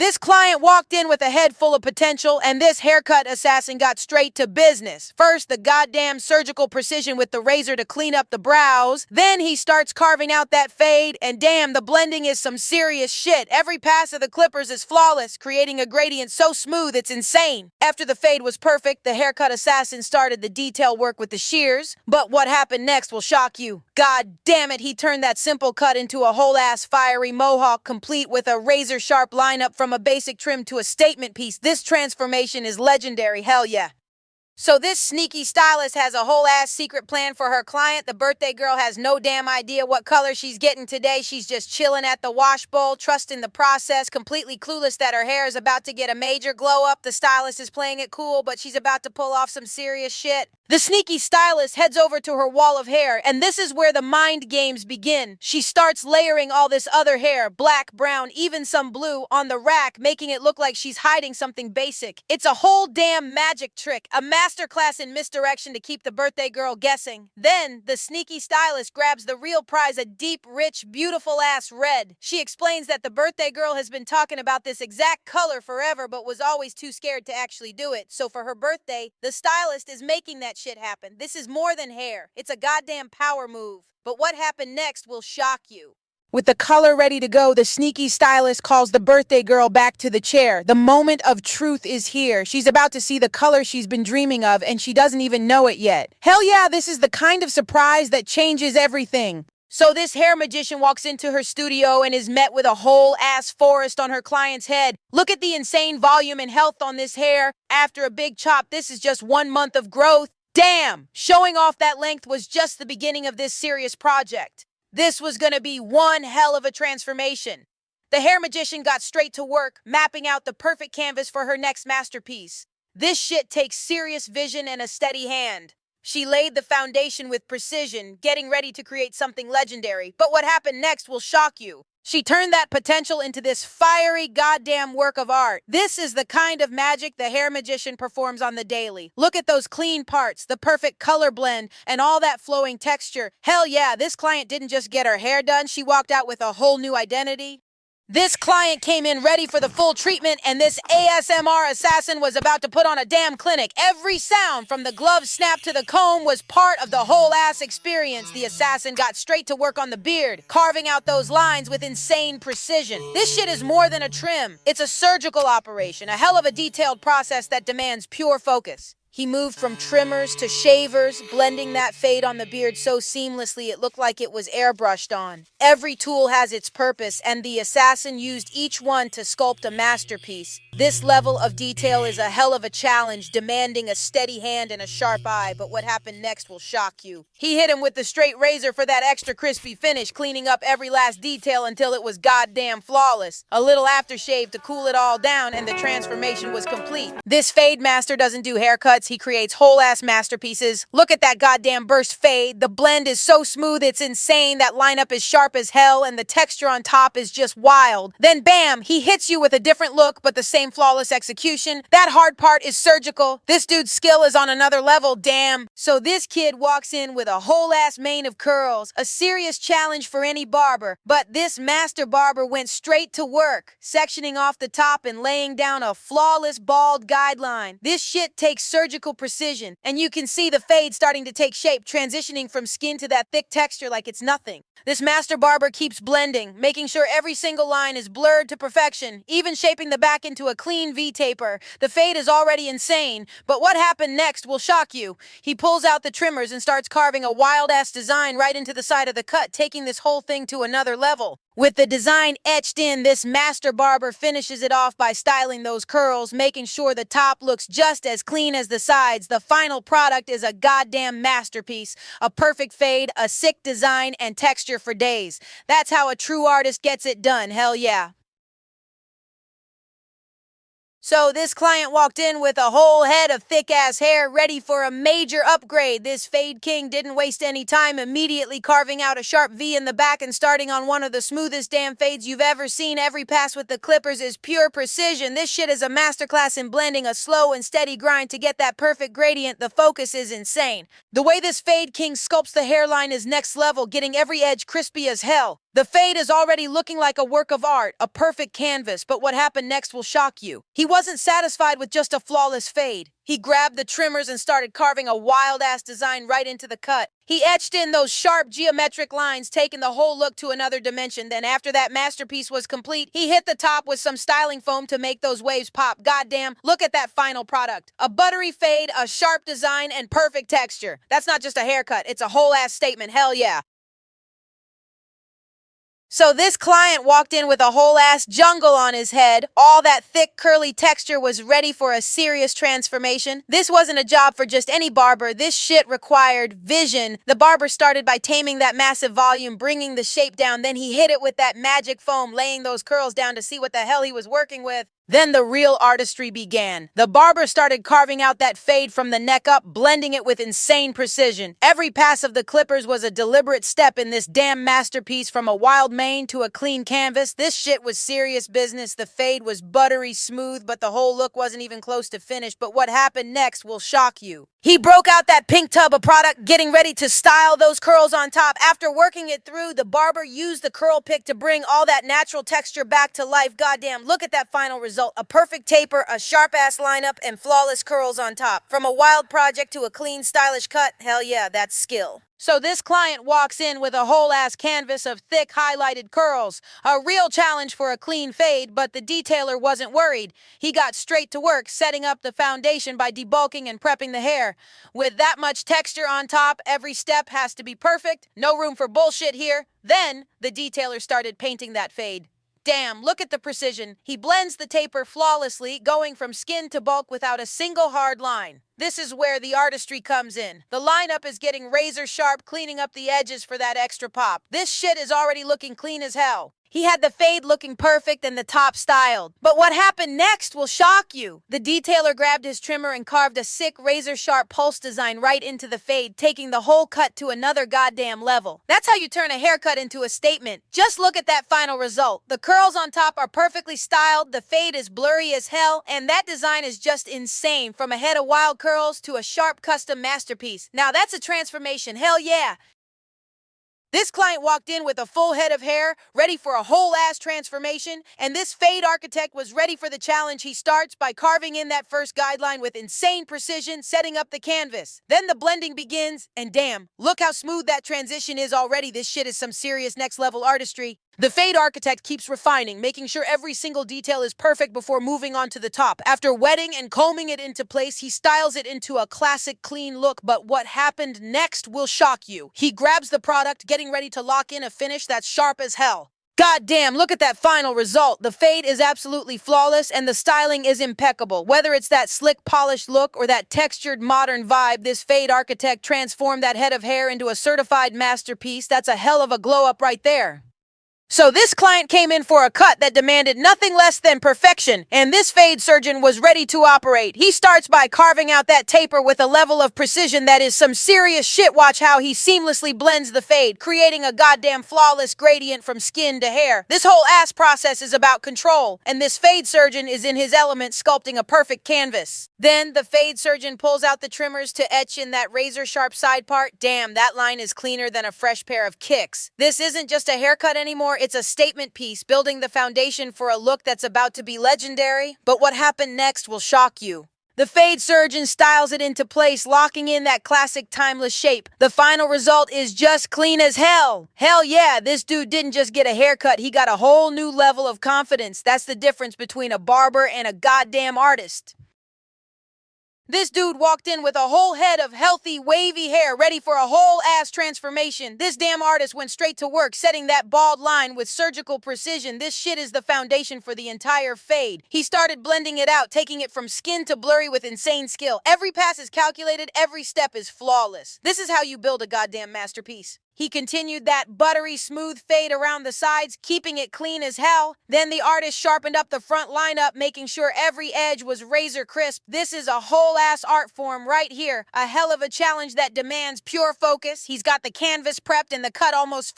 This client walked in with a head full of potential, and this haircut assassin got straight to business. First, the goddamn surgical precision with the razor to clean up the brows. Then he starts carving out that fade, and damn, the blending is some serious shit. Every pass of the clippers is flawless, creating a gradient so smooth it's insane. After the fade was perfect, the haircut assassin started the detail work with the shears. But what happened next will shock you. God damn it, he turned that simple cut into a whole-ass fiery mohawk, complete with a razor-sharp lineup from a basic trim to a statement piece. This transformation is legendary, hell yeah. So this sneaky stylist has a whole-ass secret plan for her client. The birthday girl has no damn idea what color she's getting today. She's just chilling at the wash bowl, trusting the process, completely clueless that her hair is about to get a major glow-up. The stylist is playing it cool, but she's about to pull off some serious shit. The sneaky stylist heads over to her wall of hair, and this is where the mind games begin. She starts layering all this other hair, black, brown, even some blue, on the rack, making it look like she's hiding something basic. It's a whole damn magic trick, a masterclass in misdirection to keep the birthday girl guessing. Then, the sneaky stylist grabs the real prize, a deep, rich, beautiful-ass red. She explains that the birthday girl has been talking about this exact color forever, but was always too scared to actually do it. So for her birthday, the stylist is making that shit happen. This is more than hair. It's a goddamn power move. But what happened next will shock you. With the color ready to go, the sneaky stylist calls the birthday girl back to the chair. The moment of truth is here. She's about to see the color she's been dreaming of, and she doesn't even know it yet. Hell yeah, this is the kind of surprise that changes everything. So this hair magician walks into her studio and is met with a whole-ass forest on her client's head. Look at the insane volume and health on this hair. After a big chop, this is just 1 month of growth. Damn! Showing off that length was just the beginning of this serious project. This was gonna be one hell of a transformation. The hair magician got straight to work, mapping out the perfect canvas for her next masterpiece. This shit takes serious vision and a steady hand. She laid the foundation with precision, getting ready to create something legendary. But what happened next will shock you. She turned that potential into this fiery goddamn work of art. This is the kind of magic the hair magician performs on the daily. Look at those clean parts, the perfect color blend, and all that flowing texture. Hell yeah, this client didn't just get her hair done, she walked out with a whole new identity. This client came in ready for the full treatment, and this ASMR assassin was about to put on a damn clinic. Every sound, from the glove snap to the comb, was part of the whole-ass experience. The assassin got straight to work on the beard, carving out those lines with insane precision. This shit is more than a trim. It's a surgical operation, a hell of a detailed process that demands pure focus. He moved from trimmers to shavers, blending that fade on the beard so seamlessly it looked like it was airbrushed on. Every tool has its purpose, and the assassin used each one to sculpt a masterpiece. This level of detail is a hell of a challenge, demanding a steady hand and a sharp eye, but what happened next will shock you. He hit him with the straight razor for that extra crispy finish, cleaning up every last detail until it was goddamn flawless. A little aftershave to cool it all down, and the transformation was complete. This fade master doesn't do haircuts. He creates whole-ass masterpieces. Look at that goddamn burst fade. The blend is so smooth, it's insane. That lineup is sharp as hell, and the texture on top is just wild. Then bam, he hits you with a different look, but the same flawless execution. That hard part is surgical. This dude's skill is on another level, damn. So this kid walks in with a whole-ass mane of curls, a serious challenge for any barber. But this master barber went straight to work, sectioning off the top and laying down a flawless bald guideline. This shit takes surgical precision, and you can see the fade starting to take shape, transitioning from skin to that thick texture like it's nothing. This master barber keeps blending, making sure every single line is blurred to perfection, even shaping the back into a clean V-taper. The fade is already insane, but what happened next will shock you. He pulls out the trimmers and starts carving a wild-ass design right into the side of the cut, taking this whole thing to another level. With the design etched in, this master barber finishes it off by styling those curls, making sure the top looks just as clean as the sides. The final product is a goddamn masterpiece. A perfect fade, a sick design, and texture for days. That's how a true artist gets it done, hell yeah. So this client walked in with a whole head of thick-ass hair ready for a major upgrade. This fade king didn't waste any time, immediately carving out a sharp V in the back and starting on one of the smoothest damn fades you've ever seen. Every pass with the clippers is pure precision. This shit is a masterclass in blending, a slow and steady grind to get that perfect gradient. The focus is insane. The way this fade king sculpts the hairline is next level, getting every edge crispy as hell. The fade is already looking like a work of art, a perfect canvas, but what happened next will shock you. He wasn't satisfied with just a flawless fade. He grabbed the trimmers and started carving a wild-ass design right into the cut. He etched in those sharp geometric lines, taking the whole look to another dimension. Then after that masterpiece was complete, he hit the top with some styling foam to make those waves pop. Goddamn, look at that final product. A buttery fade, a sharp design, and perfect texture. That's not just a haircut, it's a whole-ass statement, hell yeah. So this client walked in with a whole-ass jungle on his head. All that thick, curly texture was ready for a serious transformation. This wasn't a job for just any barber. This shit required vision. The barber started by taming that massive volume, bringing the shape down. Then he hit it with that magic foam, laying those curls down to see what the hell he was working with. Then the real artistry began. The barber started carving out that fade from the neck up, blending it with insane precision. Every pass of the clippers was a deliberate step in this damn masterpiece. From a wild mane to a clean canvas, this shit was serious business. The fade was buttery smooth, but the whole look wasn't even close to finished. But what happened next will shock you. He broke out that pink tub of product, getting ready to style those curls on top. After working it through, the barber used the curl pick to bring all that natural texture back to life. Goddamn, look at that final result. A perfect taper, a sharp-ass lineup, and flawless curls on top. From a wild project to a clean, stylish cut, hell yeah, that's skill. So this client walks in with a whole-ass canvas of thick, highlighted curls. A real challenge for a clean fade, but the detailer wasn't worried. He got straight to work, setting up the foundation by debulking and prepping the hair. With that much texture on top, every step has to be perfect. No room for bullshit here. Then, the detailer started painting that fade. Damn, look at the precision. He blends the taper flawlessly, going from skin to bulk without a single hard line. This is where the artistry comes in. The lineup is getting razor sharp, cleaning up the edges for that extra pop. This shit is already looking clean as hell. He had the fade looking perfect and the top styled. But what happened next will shock you. The detailer grabbed his trimmer and carved a sick razor-sharp pulse design right into the fade, taking the whole cut to another goddamn level. That's how you turn a haircut into a statement. Just look at that final result. The curls on top are perfectly styled, the fade is blurry as hell, and that design is just insane. From a head of wild curls to a sharp custom masterpiece. Now that's a transformation, hell yeah. This client walked in with a full head of hair, ready for a whole-ass transformation, and this fade architect was ready for the challenge. He starts by carving in that first guideline with insane precision, setting up the canvas. Then the blending begins, and damn, look how smooth that transition is already. This shit is some serious next-level artistry. The fade architect keeps refining, making sure every single detail is perfect before moving on to the top. After wetting and combing it into place, he styles it into a classic clean look, but what happened next will shock you. He grabs the product, getting ready to lock in a finish that's sharp as hell. God damn, look at that final result. The fade is absolutely flawless and the styling is impeccable. Whether it's that slick, polished look or that textured, modern vibe, this fade architect transformed that head of hair into a certified masterpiece. That's a hell of a glow-up right there. So this client came in for a cut that demanded nothing less than perfection, and this fade surgeon was ready to operate. He starts by carving out that taper with a level of precision that is some serious shit. Watch how he seamlessly blends the fade, creating a goddamn flawless gradient from skin to hair. This whole ass process is about control, and this fade surgeon is in his element sculpting a perfect canvas. Then the fade surgeon pulls out the trimmers to etch in that razor-sharp side part. Damn, that line is cleaner than a fresh pair of kicks. This isn't just a haircut anymore. It's a statement piece, building the foundation for a look that's about to be legendary. But what happened next will shock you. The fade surgeon styles it into place, locking in that classic timeless shape. The final result is just clean as hell. Hell yeah, this dude didn't just get a haircut, he got a whole new level of confidence. That's the difference between a barber and a goddamn artist. This dude walked in with a whole head of healthy, wavy hair, ready for a whole-ass transformation. This damn artist went straight to work, setting that bald line with surgical precision. This shit is the foundation for the entire fade. He started blending it out, taking it from skin to blurry with insane skill. Every pass is calculated, every step is flawless. This is how you build a goddamn masterpiece. He continued that buttery smooth fade around the sides, keeping it clean as hell. Then the artist sharpened up the front lineup, making sure every edge was razor crisp. This is a whole-ass art form right here. A hell of a challenge that demands pure focus. He's got the canvas prepped and the cut almost